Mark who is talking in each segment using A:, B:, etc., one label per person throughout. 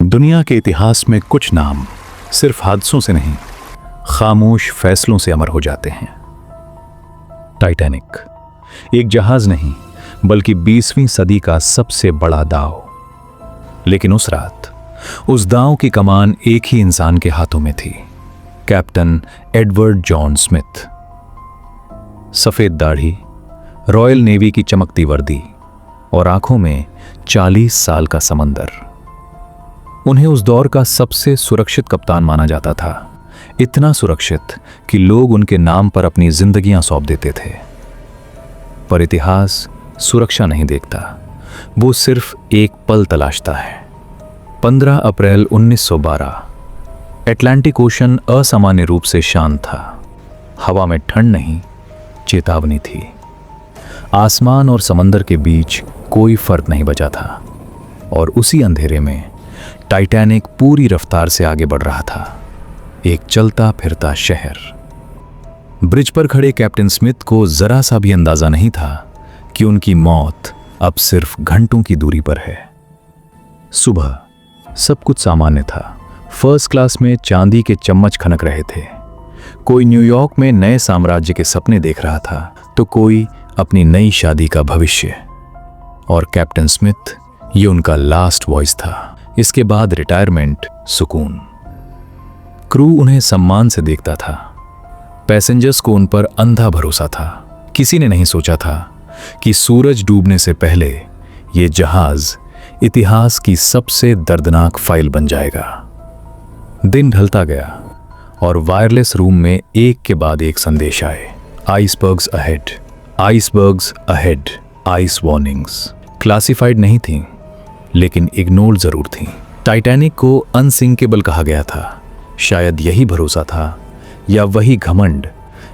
A: दुनिया के इतिहास में कुछ नाम सिर्फ हादसों से नहीं, खामोश फैसलों से अमर हो जाते हैं। टाइटैनिक एक जहाज नहीं, बल्कि 20वीं सदी का सबसे बड़ा दांव। लेकिन उस रात उस दांव की कमान एक ही इंसान के हाथों में थी, कैप्टन एडवर्ड जॉन स्मिथ। सफेद दाढ़ी, रॉयल नेवी की चमकती वर्दी और आंखों में 40 साल का समंदर। उन्हें उस दौर का सबसे सुरक्षित कप्तान माना जाता था, इतना सुरक्षित कि लोग उनके नाम पर अपनी जिंदगियां सौंप देते थे। पर इतिहास सुरक्षा नहीं देखता, वो सिर्फ एक पल तलाशता है। 15 अप्रैल 1912 अटलांटिक ओशन असामान्य रूप से शांत था। हवा में ठंड नहीं, चेतावनी थी। आसमान और समंदर के बीच कोई फर्क नहीं बचा था, और उसी अंधेरे में टाइटैनिक पूरी रफ्तार से आगे बढ़ रहा था, एक चलता फिरता शहर। ब्रिज पर खड़े कैप्टन स्मिथ को जरा सा भी अंदाजा नहीं था कि उनकी मौत अब सिर्फ घंटों की दूरी पर है। सुबह सब कुछ सामान्य था। फर्स्ट क्लास में चांदी के चम्मच खनक रहे थे। कोई न्यूयॉर्क में नए साम्राज्य के सपने देख रहा था, तो कोई अपनी नई शादी का भविष्य। और कैप्टन स्मिथ, ये उनका लास्ट वॉइस था। इसके बाद रिटायरमेंट, सुकून। क्रू उन्हें सम्मान से देखता था। पैसेंजर्स को उन पर अंधा भरोसा था। किसी ने नहीं सोचा था कि सूरज डूबने से पहले ये जहाज इतिहास की सबसे दर्दनाक फाइल बन जाएगा। दिन ढलता गया और वायरलेस रूम में एक के बाद एक संदेश आए। Icebergs ahead, icebergs ahead, ice warnings. Classified नहीं थीं, लेकिन इग्नोर्ड जरूर थीं। टाइटैनिक को अनसिंकेबल कहा गया था। शायद यही भरोसा था, या वही घमंड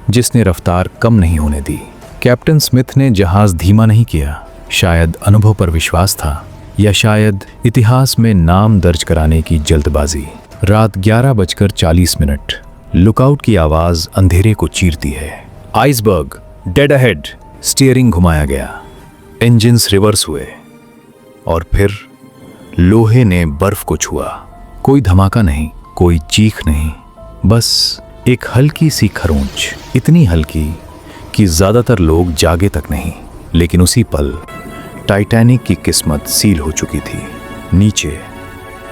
A: जिसने रफ्तार कम नहीं होने दी। कैप्टन स्मिथ ने जहाज धीमा नहीं किया। शायद अनुभव पर विश्वास था, या शायद इतिहास में नाम दर्ज कराने की जल्दबाजी। रात 11:40। लुकआउट की आवाज अंधेरे को चीरती है। Iceberg dead ahead. स्टीयरिंग घुमाया गया, इंजन्स रिवर्स हुए, और फिर लोहे ने बर्फ को छुआ। कोई धमाका नहीं, कोई चीख नहीं, बस एक हल्की सी खरोंच, इतनी हल्की कि ज्यादातर लोग जागे तक नहीं। लेकिन उसी पल टाइटैनिक की किस्मत सील हो चुकी थी। नीचे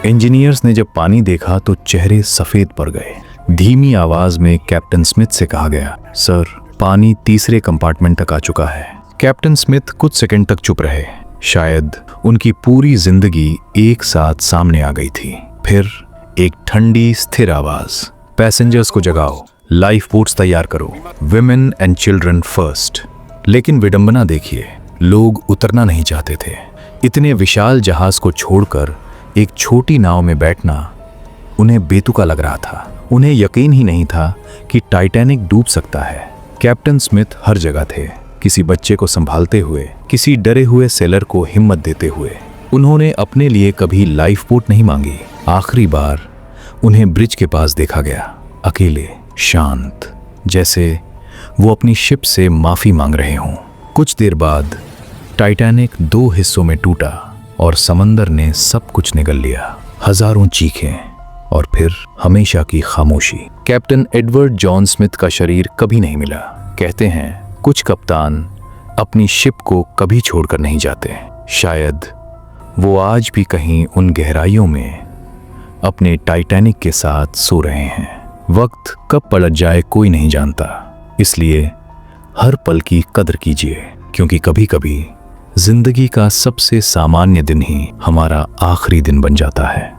A: इंजीनियर्स ने जब पानी देखा तो चेहरे सफेद पड़ गए। धीमी आवाज में कैप्टन स्मिथ से कहा गया, सर, पानी तीसरे कंपार्टमेंट तक आ चुका है। कैप्टन स्मिथ कुछ सेकंड तक चुप रहे। शायद उनकी पूरी जिंदगी एक साथ सामने आ गई थी। फिर एक ठंडी स्थिर आवाज, पैसेंजर्स को जगाओ, लाइफ बोट्स तैयार करो, विमेन एंड चिल्ड्रन फर्स्ट। लेकिन विडंबना देखिए, लोग उतरना नहीं चाहते थे। इतने विशाल जहाज को छोड़कर एक छोटी नाव में बैठना उन्हें बेतुका लग रहा था। उन्हें यकीन ही नहीं था कि टाइटैनिक डूब सकता है। कैप्टन स्मिथ हर जगह थे, किसी बच्चे को संभालते हुए, किसी डरे हुए सेलर को हिम्मत देते हुए। उन्होंने अपने लिए कभी लाइफ बोट नहीं मांगी। आखिरी बार उन्हें ब्रिज के पास देखा गया, अकेले, शांत, जैसे वो अपनी शिप से माफी मांग रहे हों। कुछ देर बाद टाइटैनिक 2 हिस्सों में टूटा और समंदर ने सब कुछ निगल लिया। हजारों चीखें और फिर हमेशा की खामोशी। कैप्टन एडवर्ड जॉन स्मिथ का शरीर कभी नहीं मिला। कहते हैं कुछ कप्तान अपनी शिप को कभी छोड़कर नहीं जाते। शायद वो आज भी कहीं उन गहराइयों में अपने टाइटैनिक के साथ सो रहे हैं। वक्त कब पलट जाए कोई नहीं जानता, इसलिए हर पल की कदर कीजिए, क्योंकि कभी कभी जिंदगी का सबसे सामान्य दिन ही हमारा आखिरी दिन बन जाता है।